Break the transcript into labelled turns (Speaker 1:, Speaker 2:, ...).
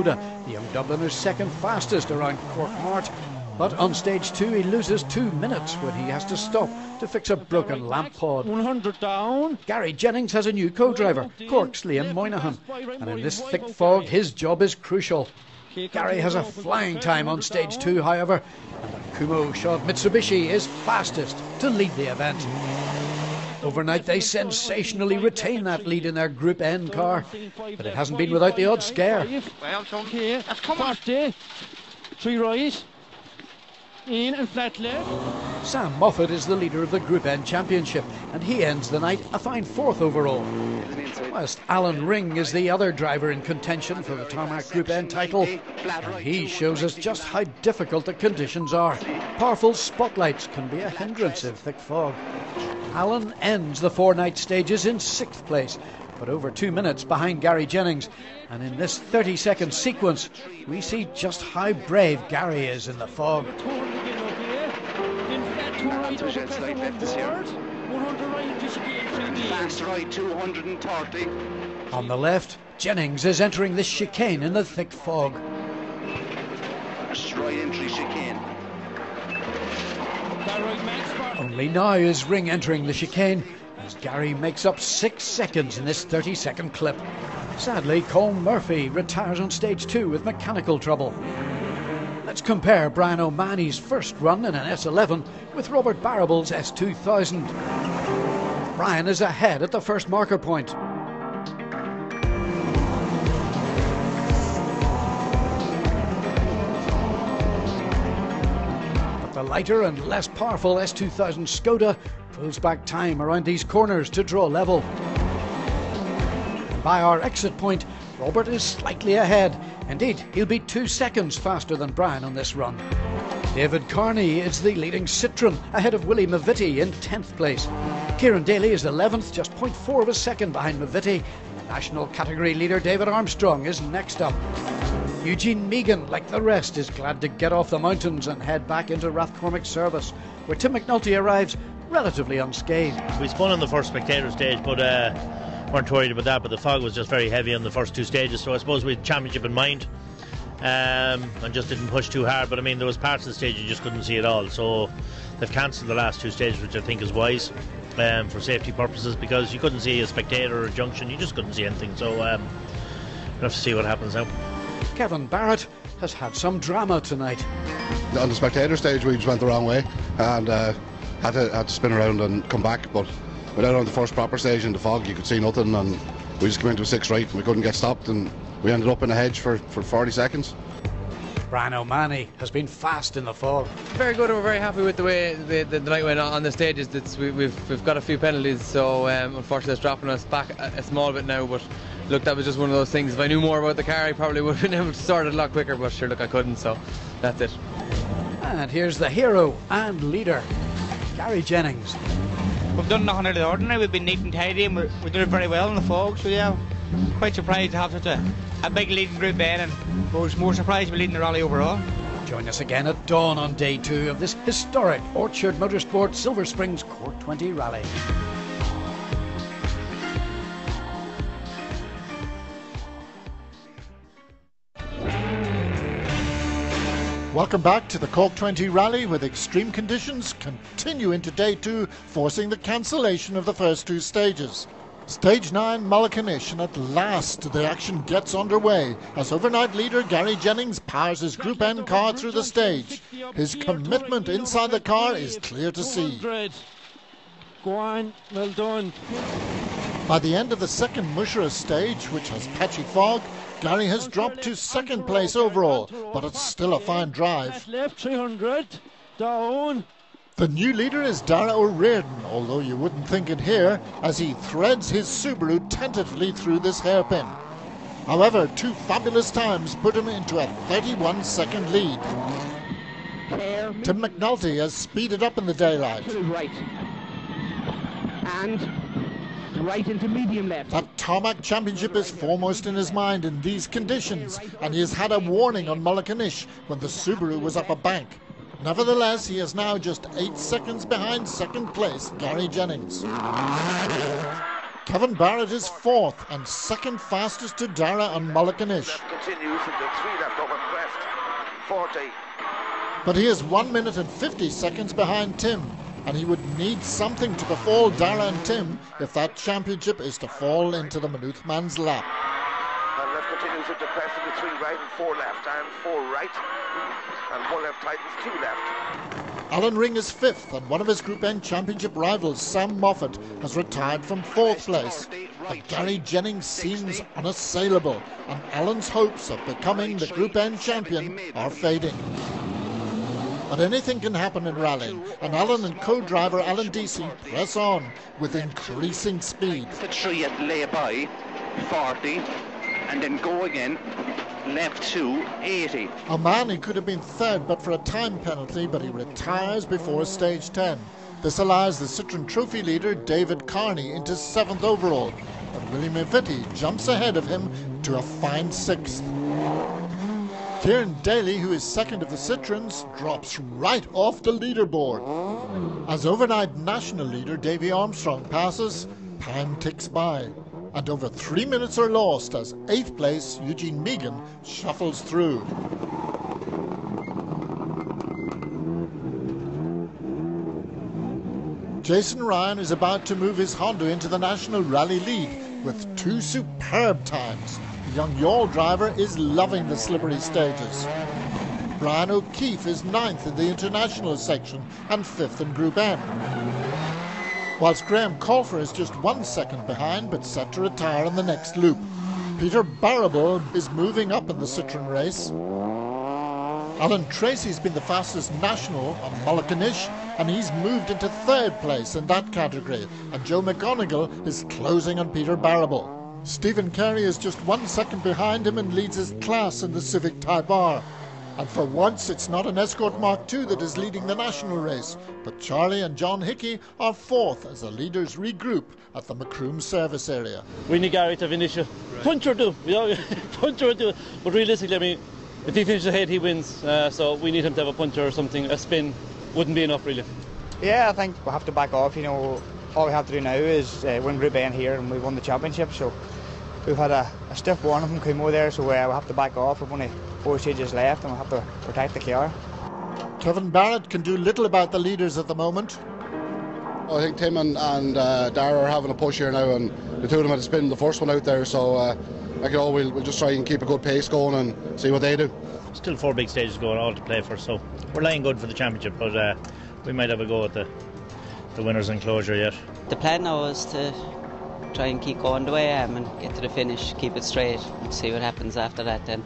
Speaker 1: The young Dubliner's second fastest around Cork Mart. But on stage 2 he loses 2 minutes when he has to stop to fix a broken lamp pod.
Speaker 2: 100 down.
Speaker 1: Gary Jennings has a new co-driver, Cork's Liam Moynihan, and in this thick fog his job is crucial. Gary has a flying time on stage 2, however, and the Kumo shod Mitsubishi is fastest to lead the event. Overnight they sensationally retain that lead in their Group N car, but it hasn't been without the odd scare.
Speaker 2: Well, that's coming. 3 right. In and flat left.
Speaker 1: Sam Moffat is the leader of the Group N Championship, and he ends the night a fine 4th overall. Whilst Alan Ring is the other driver in contention for the Tarmac Group N title, and he shows us just how difficult the conditions are. Powerful spotlights can be a hindrance in thick fog. Alan ends the 4-night stages in 6th place, but over 2 minutes behind Gary Jennings. And in this 30-second sequence, we see just how brave Gary is in the fog.
Speaker 3: Last right, 230.
Speaker 1: On the left, Jennings is entering this chicane in the thick fog.
Speaker 3: Right entry chicane.
Speaker 1: Only now is Ring entering the chicane, as Gary makes up 6 seconds in this 30-second clip. Sadly, Colm Murphy retires on stage 2 with mechanical trouble. Let's compare Brian O'Mahony's first run in an S11 with Robert Barrable's S2000. Brian is ahead at the first marker point. But the lighter and less powerful S2000 Skoda pulls back time around these corners to draw level. By our exit point, Robert is slightly ahead. Indeed, he'll be 2 seconds faster than Brian on this run. David Carney is the leading Citroen, ahead of Willie Maviti in 10th place. Kieran Daly is 11th, just 0.4 of a second behind Maviti. National category leader David Armstrong is next up. Eugene Megan, like the rest, is glad to get off the mountains and head back into Rathcormac service, where Tim McNulty arrives relatively unscathed.
Speaker 4: We spun on the first spectator stage, but weren't worried about that, but the fog was just very heavy on the first 2 stages, so I suppose we had championship in mind and just didn't push too hard. But I mean, there was parts of the stage you just couldn't see at all, so they've cancelled the last 2 stages, which I think is wise for safety purposes, because you couldn't see a spectator or a junction, you just couldn't see anything. So we'll have to see what happens now.
Speaker 1: Kevin Barrett has had some drama tonight.
Speaker 5: On the spectator stage we just went the wrong way and had to spin around and come back, but without on the first proper stage in the fog you could see nothing, and we just came into a 6 right and we couldn't get stopped, and we ended up in a hedge for 40 seconds.
Speaker 1: Brian O'Mahony has been fast in the fog.
Speaker 6: Very good, and we're very happy with the way the night went on the stages. We've got a few penalties, so unfortunately it's dropping us back a small bit now, but look, that was just one of those things. If I knew more about the car I probably would have been able to sort it a lot quicker, but sure, look, I couldn't, so that's it.
Speaker 1: And here's the hero and leader, Gary Jennings.
Speaker 7: We've done nothing out of the ordinary. We've been neat and tidy, and we did it very well in the fog, so yeah, quite surprised to have such a big leading Group N, and we're more surprised we're leading the rally overall.
Speaker 1: Join us again at dawn on day 2 of this historic Orchard Motorsport Silver Springs Cork 20 Rally.
Speaker 8: Welcome back to the Cork 20 Rally, with extreme conditions continue into day 2, forcing the cancellation of the first 2 stages. Stage 9, Mullaghanesh, and at last the action gets underway as overnight leader Gary Jennings powers his Group N car through the stage. His commitment inside the car is clear to see.
Speaker 2: Go on, well done.
Speaker 8: By the end of the second Mushra stage, which has patchy fog, Gary has dropped to 2nd place overall, but it's still a fine drive.
Speaker 2: Left 300, down.
Speaker 8: The new leader is Dara O'Riordan, although you wouldn't think it here, as he threads his Subaru tentatively through this hairpin. However, 2 fabulous times put him into a 31-second lead. Tim McNulty has speeded up in the daylight.
Speaker 7: Right. And right into medium left.
Speaker 8: That Tarmac Championship is foremost in his mind in these conditions, and he has had a warning on Mullaghanesh when the Subaru was up a bank. Nevertheless, he is now just 8 seconds behind 2nd place Gary Jennings. Kevin Barrett is fourth and second fastest to Dara on Mulliganish.
Speaker 9: Continues into 3 left over crest, 40.
Speaker 8: But he is 1 minute and 50 seconds behind Tim, and he would need something to befall Dara and Tim if that championship is to fall into the Maynooth man's lap.
Speaker 9: And left continues into crest into 3 right and 4 left and 4 right. And 1 left tightens 2 left.
Speaker 8: Alan Ring is fifth, and one of his Group N championship rivals, Sam Moffat, has retired from fourth place. But Gary Jennings seems unassailable, and Alan's hopes of becoming the Group N champion are fading. But anything can happen in rallying, and Alan and co-driver Alan Deasy press on with increasing speed.
Speaker 3: The 3 at lay-by, 40, and then go again. Left 2, 80.
Speaker 8: O'Mahony could have been third but for a time penalty, but he retires before stage 10. This allows the Citroen Trophy leader David Carney into 7th overall, but William Maviti jumps ahead of him to a fine 6th. Kieran Daly, who is second of the Citroens, drops right off the leaderboard. As overnight national leader Davy Armstrong passes, time ticks by, and over 3 minutes are lost as 8th place Eugene Megan shuffles through. Jason Ryan is about to move his Honda into the National Rally lead with 2 superb times. The young yawl driver is loving the slippery stages. Brian O'Keefe is 9th in the international section and 5th in Group N. Whilst Graham Colfer is just 1 second behind but set to retire in the next loop. Peter Barrable is moving up in the Citroen race. Alan Tracy's been the fastest national on Mulliganish, and he's moved into 3rd place in that category, and Joe McGonigal is closing on Peter Barrable. Stephen Carey is just 1 second behind him and leads his class in the Civic Type R. And for once, it's not an Escort Mark II that is leading the national race, but Charlie and John Hickey are 4th as the leaders regroup at the Macroom service area.
Speaker 10: We need Gary to have initial punch or do, punch or do. But realistically, I mean, if he finishes ahead, he wins. So we need him to have a puncher or something. A spin wouldn't be enough, really.
Speaker 7: Yeah, I think we'll have to back off. You know, all we have to do now is win Group N here, and we won the championship. So we've had a stiff warning from Kumo there, so we'll have to back off. We've only 4 stages left, and we'll have to protect the car.
Speaker 8: Kevin Barrett can do little about the leaders at the moment.
Speaker 5: I think Tim and Dara are having a push here now, and the two of them had to spin the first one out there, so we'll just try and keep a good pace going and see what they do.
Speaker 4: Still 4 big stages going, all to play for, so we're lying good for the championship, but we might have a go at the winners' enclosure yet.
Speaker 11: The plan now is to try and keep going the way I am and get to the finish, keep it straight, and see what happens after that then.